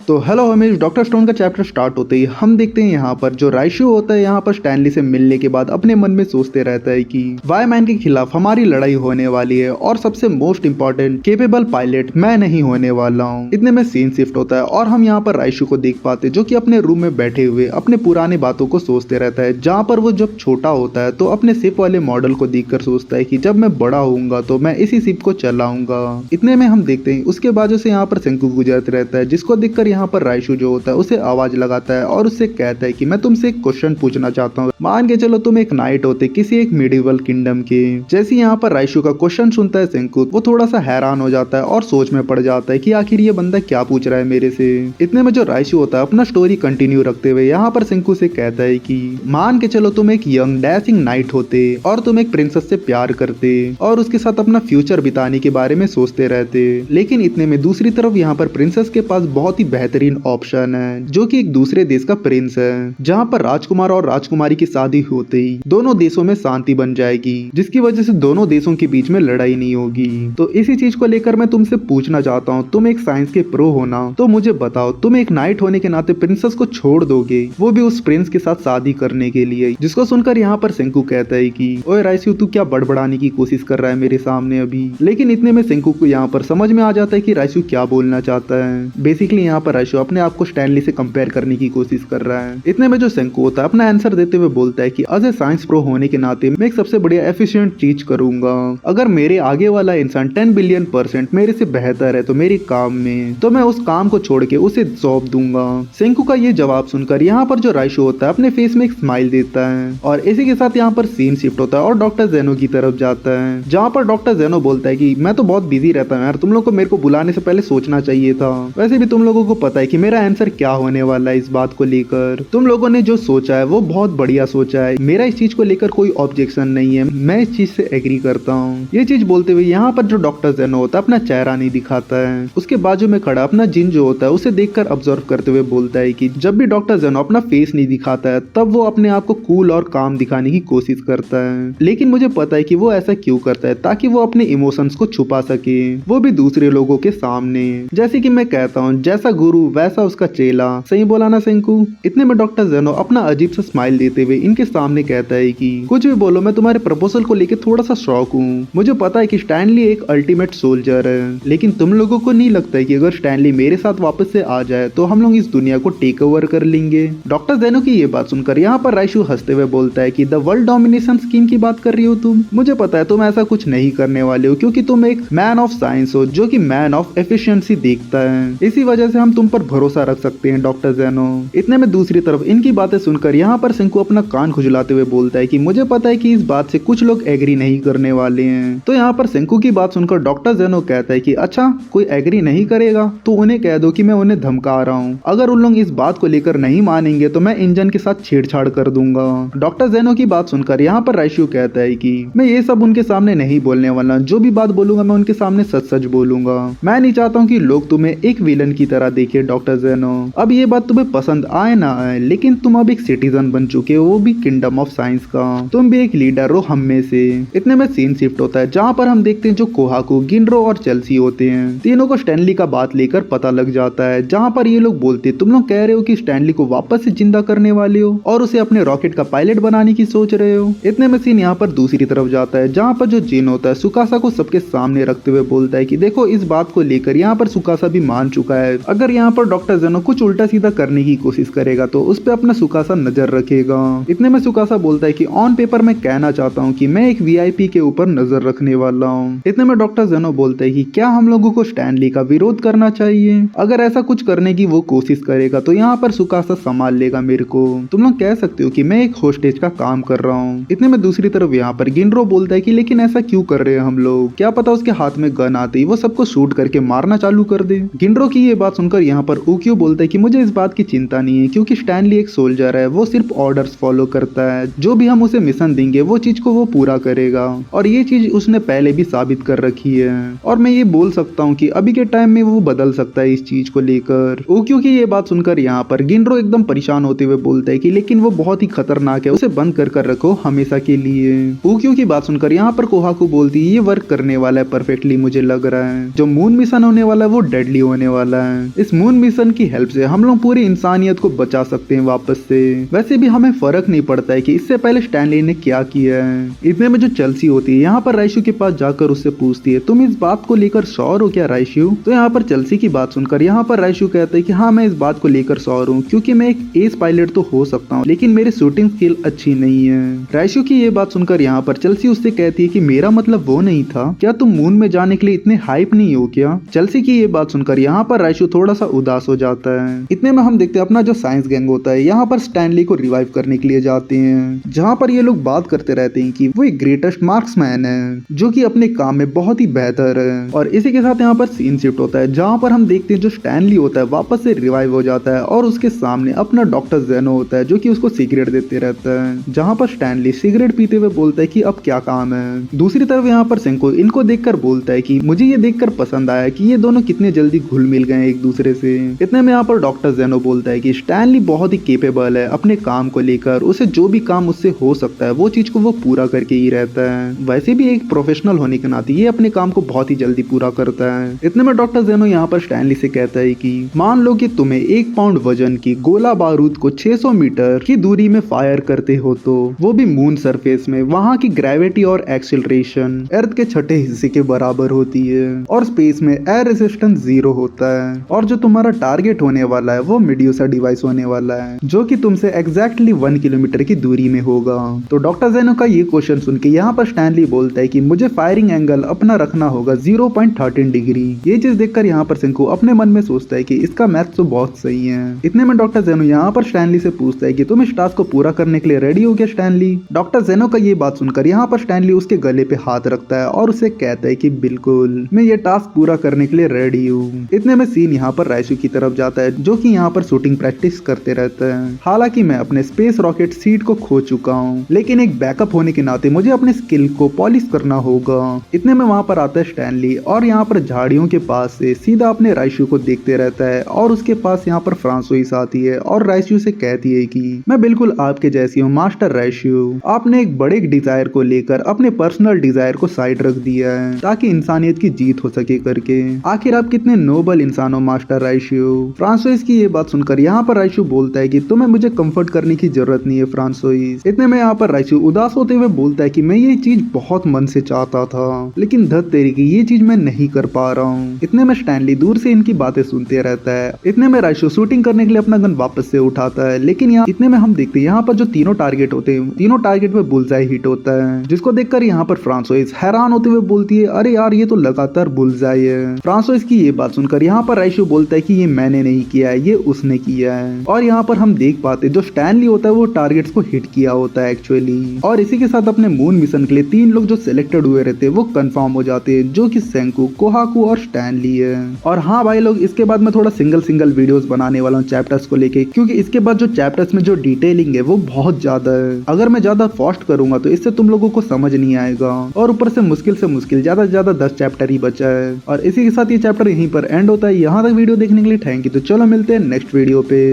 तो हेलो हमेश, doctor stone का चैप्टर स्टार्ट होते ही हम देखते हैं यहाँ पर जो राइशू होता है यहाँ पर स्टैनली से मिलने के बाद अपने मन में सोचते रहता है कि वाई मैन के खिलाफ हमारी लड़ाई होने वाली है और सबसे मोस्ट इम्पोर्टेंट केपेबल पायलट मैं नहीं होने वाला हूँ। इतने में सीन शिफ्ट होता है और हम यहाँ पर राइशू को देख पाते जो कि अपने रूम में बैठे हुए अपने पुराने बातों को सोचते रहता है, जहाँ पर वो जब छोटा होता है तो अपने शिप वाले मॉडल को देखकर सोचता है कि जब मैं बड़ा होऊंगा तो मैं इसी शिप को चलाऊंगा। इतने में हम देखते हैं उसके बाजू से यहाँ पर सेंकू गुजरते रहता है, जिसको देखकर यहाँ पर राइशू जो होता है उसे आवाज लगाता है और उससे कहता है कि मैं तुमसे एक क्वेश्चन पूछना चाहता हूँ। मान के चलो तुम एक नाइट होते किसी एक मिडिवल किंगडम के। जैसे यहाँ पर राइशू का क्वेश्चन सुनता है सेंकू, वो थोड़ा सा हैरान हो जाता है और सोच में पड़ जाता है कि आखिर ये बंदा क्या पूछ रहा है मेरे से। इतने में जो राइशू होता है अपना स्टोरी कंटिन्यू रखते हुए यहाँ पर सेंकू से कहता है कि मान के चलो तुम एक यंग डैशिंग नाइट होते और तुम एक प्रिंसेस से प्यार करते और उसके साथ अपना फ्यूचर बिताने के बारे में सोचते रहते। लेकिन इतने में दूसरी तरफ यहाँ पर प्रिंसेस के पास बहुत ही बेहतरीन ऑप्शन है जो कि एक दूसरे देश का प्रिंस है, जहाँ पर राजकुमार और राजकुमारी की शादी होते ही दोनों देशों में शांति बन जाएगी, जिसकी वजह से दोनों देशों के बीच में लड़ाई नहीं होगी। तो इसी चीज को लेकर मैं तुमसे पूछना चाहता हूँ, तुम एक साइंस के प्रो होना तो मुझे बताओ, तुम एक नाइट होने के नाते प्रिंसेस को छोड़ दोगे, वो भी उस प्रिंस के साथ शादी करने के लिए? जिसको सुनकर यहाँ पर सेंकू कहता है कि ओए राइशू, तू क्या बड़बड़ाने की कोशिश कर रहा है मेरे सामने अभी। लेकिन इतने में सेंकू को यहाँ पर समझ में आ जाता है कि राइशू क्या बोलना चाहता है। बेसिकली यहाँ पर राइशू अपने आप को स्टैनली से कंपेयर करने की कोशिश कर रहा है। इतने में जो सेंकू होता है अपना आंसर देते हुए बोलता है कि एज ए साइंस प्रो होने के नाते मैं एक सबसे बढ़िया एफिशिएंट चीज करूंगा। अगर मेरे आगे वाला इंसान 10 बिलियन % मेरे से बेहतर है तो मेरे काम में, तो मैं उस काम को छोड़ के उसे सौंप दूंगा। सेंकू का ये जवाब सुनकर यहाँ पर जो राइशू होता है अपने फेस में एक स्माइल देता है और इसी के साथ यहाँ पर सीन शिफ्ट होता है और डॉक्टर जेनो की तरफ जाता है, जहाँ पर डॉक्टर जेनो बोलता है कि मैं तो बहुत बिजी रहता हूँ यार, तुम लोग को मेरे को बुलाने से पहले सोचना चाहिए था। वैसे भी तुम लोगों को पता है कि मेरा आंसर क्या होने वाला है इस बात को लेकर। तुम लोगों ने जो सोचा है वो बहुत बढ़िया सोचा है, मेरा इस चीज को लेकर कोई ऑब्जेक्शन नहीं है, मैं इस चीज से एग्री करता हूँ। ये चीज बोलते हुए यहाँ पर जो डॉक्टर जेनो होता है अपना चेहरा नहीं दिखाता है, उसके बाजू में खड़ा अपना जिन जो होता है उसे देखकर ऑब्जर्व करते हुए बोलता है कि जब भी डॉक्टर जेनो अपना फेस नहीं दिखाता है तब वो अपने आप को कूल और काम दिखाने की कोशिश करता है। लेकिन मुझे पता है कि वो ऐसा क्यों करता है, ताकि वो अपने इमोशंस को छुपा सके, वो भी दूसरे लोगों के सामने। जैसे कि मैं कहता हूँ जैसा गुरु वैसा उसका चेला, सही बोला ना सेंकू? इतने में डॉक्टर जेनो अपना अजीब सा स्माइल देते हुए इनके सामने कहता है कि कुछ भी बोलो, मैं तुम्हारे प्रपोजल को लेकर थोड़ा सा शौक हूँ। मुझे पता है कि स्टैनली एक अल्टीमेट सोल्जर है, लेकिन तुम लोगों को नहीं लगता है कि अगर स्टैनली मेरे साथ वापस से आ जाए तो हम लोग इस दुनिया को टेक ओवर कर लेंगे? डॉक्टर जेनो की ये बात सुनकर यहाँ पर राइशू हंसते हुए बोलता है कि द वर्ल्ड डोमिनेशन स्कीम की बात कर रही हो तुम? मुझे पता है तुम ऐसा कुछ नहीं करने वाले हो, क्योंकि तुम एक मैन ऑफ साइंस हो जो कि मैन ऑफ एफिशिएंसी देखता है। इसी वजह से हम तुम पर भरोसा रख सकते हैं डॉक्टर जेनो। इतने में दूसरी तरफ इनकी बातें सुनकर यहाँ पर सेंकू अपना कान खुजलाते हुए बोलता है कि मुझे पता है कि इस बात से कुछ लोग एग्री नहीं करने वाले हैं। तो यहाँ पर सेंकू की बात सुनकर डॉक्टर जेनो कहता है कि अच्छा, कोई एग्री नहीं करेगा तो उन्हें कह दो कि मैं उन्हें धमका रहा हूँ, अगर उन लोग इस बात को लेकर नहीं मानेंगे तो मैं इंजन के साथ छेड़छाड़ कर दूंगा। डॉक्टर जेनो की बात सुनकर यहाँ पर राइशू कहता है कि मैं ये सब उनके सामने नहीं बोलने वाला, जो भी बात बोलूंगा मैं उनके सामने सच सच बोलूंगा। मैं नहीं चाहता हूँ कि लोग तुम्हें एक विलन की तरह देखे डॉक्टर जेनो। अब ये बात तुम्हें पसंद आए ना आए, लेकिन तुम अब एक सिटीजन बन चुके हो, वो भी किंगडम ऑफ साइंस का। तुम भी एक लीडर हो हम में से। इतने में सीन शिफ्ट होता है जहाँ पर हम देखते हैं जो कोहाकू, गिनरो और चेल्सी होते हैं, तीनों को स्टैनली का बात लेकर पता लग जाता है, जहाँ पर ये लोग बोलते तुम लोग कह रहे हो कि स्टैनली को वापस से जिंदा करने वाले हो और उसे अपने रॉकेट का पायलट बनाने की सोच रहे हो। इतने में सीन यहाँ पर दूसरी तरफ जाता है, जहाँ पर जो जिन होता है सुकासा को सबके सामने रखते हुए बोलता है कि देखो इस बात को लेकर यहाँ पर सुकासा भी मान चुका है, अगर यहाँ पर डॉक्टर जेनो कुछ उल्टा सीधा करने की कोशिश करेगा तो उस पर अपना सुकासा नजर रखेगा। इतने में सुकासा बोलता है कि ऑन पेपर मैं कहना चाहता हूँ कि मैं एक VIP के ऊपर नजर रखने वाला हूँ। इतने में डॉक्टर जेनो बोलता है कि क्या हम लोगों को स्टैनली का विरोध करना चाहिए? अगर ऐसा कुछ करने की वो कोशिश करेगा तो यहाँ पर सुकासा संभाल लेगा मेरे को। तुम लोग कह सकते हो कि मैं एक होस्टेज का काम कर रहा हूँ। इतने में दूसरी तरफ यहाँ पर गिनरो बोलता है कि लेकिन ऐसा क्यों कर रहे हैं हम लोग? क्या पता उसके हाथ में गन आते ही वो सबको शूट करके मारना चालू कर दे। गिनरो की ये बात सुनकर यहाँ पर उक्यू बोलता है कि मुझे इस बात की चिंता नहीं है, क्योंकि स्टैनली एक सोल्जर है, वो सिर्फ ऑर्डर्स फॉलो करता है, जो भी हम उसे मिशन देंगे वो चीज को वो पूरा करेगा, और ये चीज उसने पहले भी साबित कर रखी है। और मैं ये बोल सकता हूँ कि अभी के टाइम में वो बदल सकता है इस चीज को लेकर। उक्यू की ये बात सुनकर यहाँ पर गिनरो एकदम परेशान होते हुए बोलता है कि लेकिन वो बहुत ही खतरनाक है, उसे बंद कर रखो हमेशा के लिए। उक्यू की बात सुनकर यहाँ पर कोहाकू बोलती है ये वर्क करने वाला है परफेक्टली, मुझे लग रहा है जो मून मिशन होने वाला है वो डेडली होने वाला है। इस मून मिशन की हेल्प से हम लोग पूरी इंसानियत को बचा सकते हैं वापस से। वैसे भी हमें फर्क नहीं पड़ता है कि इससे पहले स्टैनली ने क्या किया है। इतने में जो चेल्सी होती है यहाँ पर राइशू के पास जाकर उससे पूछती है, तुम इस बात को लेकर श्योर हो क्या राइशू? तो यहाँ पर चेल्सी की बात सुनकर यहाँ पर राइशू कहता है कि हाँ, मैं इस बात को लेकर श्योर हूँ, क्योंकि मैं एक एस पायलट तो हो सकता हूँ लेकिन मेरी शूटिंग स्किल अच्छी नहीं है। राइशू की ये बात सुनकर यहाँ पर चेल्सी उससे कहती है कि मेरा मतलब वो नहीं था, क्या तुम मून में जाने के लिए इतने हाइप नहीं हो क्या? चेल्सी की ये बात सुनकर यहाँ पर राइशू थोड़ा सा उदास हो जाता है। इतने में हम देखते हैं अपना जो साइंस गैंग होता है यहाँ पर स्टैनली को रिवाइव करने के लिए जाते हैं, जहाँ पर ये लोग बात करते रहते हैं कि वो एक ग्रेटेस्ट मार्क्समैन है जो कि अपने काम में बहुत ही बेहतर है। और इसी के साथ यहाँ पर सीन शिफ्ट होता है जहाँ पर हम देखते हैं जो स्टैनली होता है वापस से रिवाइव हो जाता है और उसके सामने अपना डॉक्टर जेनो होता है जो कि उसको सिगरेट देते रहता है, जहाँ पर स्टैनली सिगरेट पीते हुए बोलता है कि अब क्या काम है। दूसरी तरफ यहाँ पर सेंको इनको देखकर बोलता है कि मुझे ये देखकर पसंद आया कि ये दोनों कितने जल्दी घुल मिल गए एक दूसरे से। इतने में यहाँ पर डॉक्टर जेनो बोलता है कि स्टैनली बहुत ही केपेबल है अपने काम को लेकर, उसे जो भी काम उससे हो सकता है वो चीज को वो पूरा करके ही रहता है। वैसे भी एक प्रोफेशनल होने के नाते ये अपने काम को बहुत ही जल्दी पूरा करता है। इतने में डॉक्टर जेनो यहाँ पर स्टैनली से कहता है कि मान लो कि तुम्हें 1 पाउंड वजन की गोला बारूद को 600 मीटर की दूरी में फायर करते हो, तो वो भी मून सरफेस में, वहाँ की ग्रेविटी और एक्सेलरेशन अर्थ के छठे हिस्से के बराबर होती है और स्पेस में एयर रेजिस्टेंस 0 होता है। और जो तुम्हारा टारगेट होने वाला है वो मेड्यूसा डिवाइस होने वाला है जो कि तुमसे एग्जैक्टली 1 किलोमीटर की दूरी में होगा। तो डॉक्टर जेनो का ये क्वेश्चन सुन के यहाँ पर स्टैनली बोलता है कि मुझे फायरिंग एंगल अपना रखना होगा 0.13 डिग्री। ये चीज देखकर यहाँ पर सिंको अपने मन में सोचता है कि इसका मैथ तो बहुत सही है। इतने में डॉक्टर जेनो यहाँ पर स्टैनली से पूछता है कि तुम इस टास्क को पूरा करने के लिए रेडी हो गया स्टैनली? डॉक्टर जेनो का ये बात सुनकर यहाँ पर स्टैनली उसके गले पे हाथ रखता है और उसे कहता है कि बिल्कुल, मैं ये टास्क पूरा करने के लिए रेडी हूँ। इतने में सीन यहाँ पर राइशू की तरफ जाता है जो कि यहाँ पर शूटिंग प्रैक्टिस करते रहता है। हालांकि मैं अपने स्पेस रॉकेट सीट को खो चुका हूँ, लेकिन एक बैकअप होने के नाते मुझे अपने स्किल को पॉलिश करना होगा। इतने में वहाँ पर आता है स्टैनली और यहाँ पर झाड़ियों के पास से सीधा अपने राइशू को देखते रहता है और उसके पास यहाँ पर फ्रांसोइस आती है और राइशू से कहती है कि मैं बिल्कुल आपके जैसी हूँ मास्टर राइशू, आपने एक बड़े डिजायर को लेकर अपने पर्सनल डिजायर को साइड रख दिया है ताकि इंसानियत की जीत हो सके करके। आखिर आप कितने नोबल इंसान हो मास्टर राइशू। फ्रांसोइस की ये बात सुनकर यहाँ पर राइशू बोलता है कि तुम्हें मुझे कंफर्ट करने की जरूरत नहीं है फ्रांसोइस। इतने में यहाँ पर राइशू उदास होते हुए बोलता है कि मैं ये चीज बहुत मन से चाहता था लेकिन धत तेरी की ये चीज मैं नहीं कर पा रहा हूँ। इतने में स्टैनली दूर से इनकी बातें सुनते रहता है। इतने में राइशू शूटिंग करने के लिए अपना गन वापस से उठाता है, लेकिन यहाँ इतने में हम देखते हैं यहाँ पर जो तीनों टारगेट होते हैं तीनों टारगेट पे बुलजाई हिट होता है, जिसको देखकर यहाँ पर फ्रांसोइस हैरान होते हुए बोलती है अरे यार ये तो लगातार बुलजाई है। फ्रांसोइस की ये बात सुनकर यहाँ पर राइशू बोलता है कि ये मैंने नहीं किया है, ये उसने किया है। और यहाँ पर हम देख पाते हैं जो स्टैनली होता है वो टारगेट्स को हिट किया होता है एक्चुअली। और इसी के साथ अपने मून मिशन के लिए 3 लोग जो सिलेक्टेड हुए रहते हैं वो कंफर्म हो जाते हैं, जो कि सेंकू, कोहाकू और स्टैनली है। और हाँ भाई लोग, इसके बाद मैं थोड़ा सिंगल वीडियोस बनाने वाला हूँ चैप्टर्स को लेके, क्योंकि इसके बाद जो चैप्टर्स में जो डिटेलिंग है वो बहुत ज्यादा है। अगर मैं ज्यादा फास्ट करूंगा तो इससे तुम लोगों को समझ नहीं आएगा और ऊपर से मुश्किल ज्यादा से ज्यादा 10 चैप्टर ही बचा है। और इसी के साथ ये चैप्टर यहीं पर एंड होता है। यहाँ तक वीडियो देखने के लिए थैंक यू। तो चलो मिलते हैं नेक्स्ट वीडियो पे।